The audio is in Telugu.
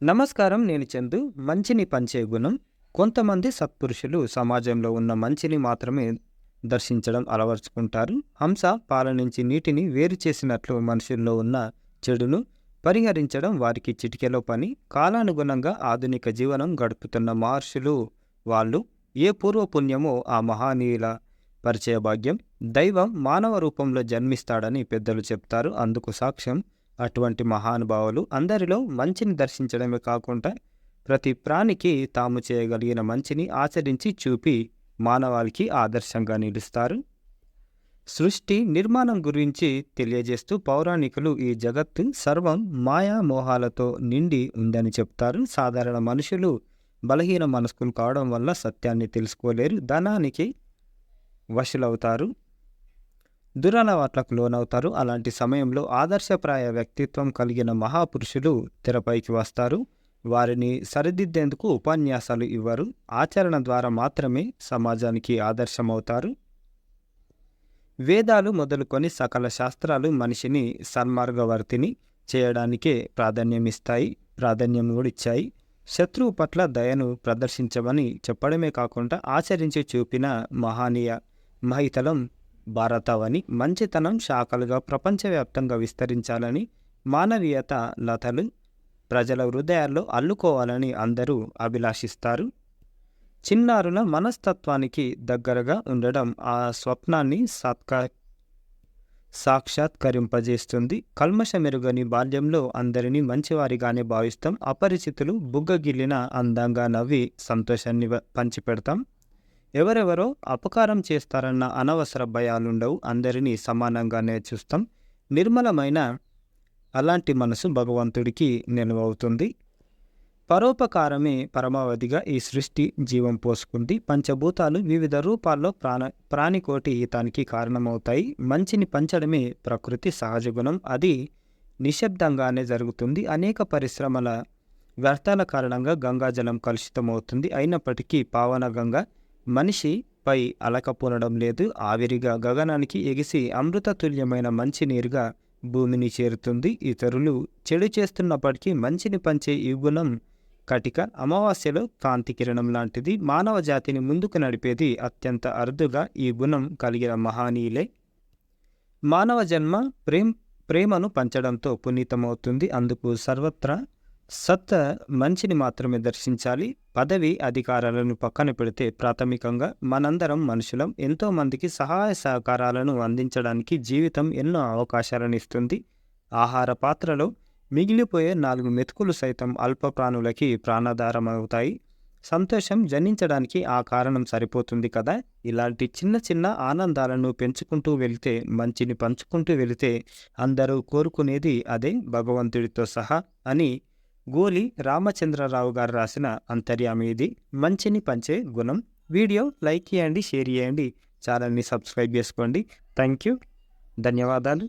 నమస్కారం. నేను చందు. మంచిని పంచే గుణం. కొంతమంది సత్పురుషులు సమాజంలో ఉన్న మంచిని మాత్రమే దర్శించడం అలవర్చుకుంటారు. హంస పాల నుంచి నీటిని వేరు చేసినట్లు మనుషుల్లో ఉన్న చెడును పరిహరించడం వారికి చిటికెలో పని. కాలానుగుణంగా ఆధునిక జీవనం గడుపుతున్న మహర్షులు వాళ్ళు. ఏ పూర్వపుణ్యమో ఆ మహనీయుల పరిచయ భాగ్యం. దైవం మానవ రూపంలో జన్మిస్తాడని పెద్దలు చెప్తారు. అందుకు సాక్ష్యం అటువంటి మహానుభావులు అందరిలో మంచిని దర్శించడమే కాకుండా ప్రతి ప్రాణికి తాము చేయగలిగిన మంచిని ఆచరించి చూపి మానవాళికి ఆదర్శంగా నిలుస్తారు. సృష్టి నిర్మాణం గురించి తెలియజేస్తూ పౌరాణికులు ఈ జగత్తు సర్వం మాయా మోహాలతో నిండి ఉందని చెప్తారు. సాధారణ మనుషులు బలహీన మనస్కులు కావడం వల్ల సత్యాన్ని తెలుసుకోలేరు, ధనానికి వశులవుతారు, దురలవాట్లకు లోనవుతారు. అలాంటి సమయంలో ఆదర్శప్రాయ వ్యక్తిత్వం కలిగిన మహాపురుషులు తెరపైకి వస్తారు. వారిని సరిదిద్దేందుకు ఉపన్యాసాలు ఇవ్వరు, ఆచరణ ద్వారా మాత్రమే సమాజానికి ఆదర్శమవుతారు. వేదాలు మొదలుకొని సకల శాస్త్రాలు మనిషిని సన్మార్గవర్తిని చేయడానికే ప్రాధాన్యం కూడా ఇచ్చాయి. శత్రువు పట్ల దయను ప్రదర్శించమని చెప్పడమే కాకుండా ఆచరించి చూపిన మహితలం భారతవని. మంచితనం శాఖలుగా ప్రపంచవ్యాప్తంగా విస్తరించాలని, మానవీయత లతలు ప్రజల హృదయాల్లో అల్లుకోవాలని అందరూ అభిలాషిస్తారు. చిన్నారుల మనస్తత్వానికి దగ్గరగా ఉండడం ఆ స్వప్నాన్ని సాక్షాత్కరింపజేస్తుంది. కల్మషమెరుగని బాల్యంలో అందరినీ మంచివారిగానే భావిస్తాం. అపరిచితులు బుగ్గగిల్లిన అందంగా నవ్వి సంతోషాన్ని పంచిపెడతాం. ఎవరెవరో అపకారం చేస్తారన్న అనవసర భయాలుండవు. అందరినీ సమానంగానే చూస్తాం. నిర్మలమైన అలాంటి మనసు భగవంతుడికి నిలువవుతుంది. పరోపకారమే పరమావధిగా ఈ సృష్టి జీవం పోసుకుంది. పంచభూతాలు వివిధ రూపాల్లో ప్రాణికోటి హితానికి కారణమవుతాయి. మంచిని పంచడమే ప్రకృతి సహజ గుణం. అది నిశ్శబ్దంగానే జరుగుతుంది. అనేక పరిశ్రమల వ్యర్థాల కారణంగా గంగాజలం కలుషితమవుతుంది. అయినప్పటికీ పావన గంగ మనిషిపై అలకపోనడం లేదు. ఆవిరిగా గగనానికి ఎగిసి అమృతతుల్యమైన మంచి నీరుగా భూమిని చేరుతుంది. ఇతరులు చెడు చేస్తున్నప్పటికీ మంచిని పంచే ఈ గుణం కటిక అమావాస్యలో కాంతి కిరణం లాంటిది. మానవ జాతిని ముందుకు నడిపేది అత్యంత అరుదుగా ఈ గుణం కలిగిన మహనీయులే. మానవ జన్మ ప్రేమను పంచడంతో పునీతమవుతుంది. అందుకు సర్వత్రా మంచిని మాత్రమే దర్శించాలి. పదవి అధికారాలను పక్కన పెడితే ప్రాథమికంగా మనందరం మనుషులం. ఎంతోమందికి సహాయ సహకారాలను అందించడానికి జీవితం ఎన్నో అవకాశాలను ఇస్తుంది. ఆహార పాత్రలో మిగిలిపోయే 4 మెతుకులు సైతం అల్ప ప్రాణులకి ప్రాణాధారమవుతాయి. సంతోషం జనించడానికి ఆ కారణం సరిపోతుంది కదా. ఇలాంటి చిన్న చిన్న ఆనందాలను పెంచుకుంటూ వెళితే, మంచిని పంచుకుంటూ వెళితే అందరూ కోరుకునేది అదే, భగవంతుడితో సహా అని గోలి రామచంద్రరావు గారు రాసిన అంతర్యామి ఇది. మంచిని పంచే గుణం. వీడియో లైక్ చేయండి, షేర్ చేయండి, ఛానల్ని సబ్స్క్రైబ్ చేసుకోండి. Thank you. ధన్యవాదాలు.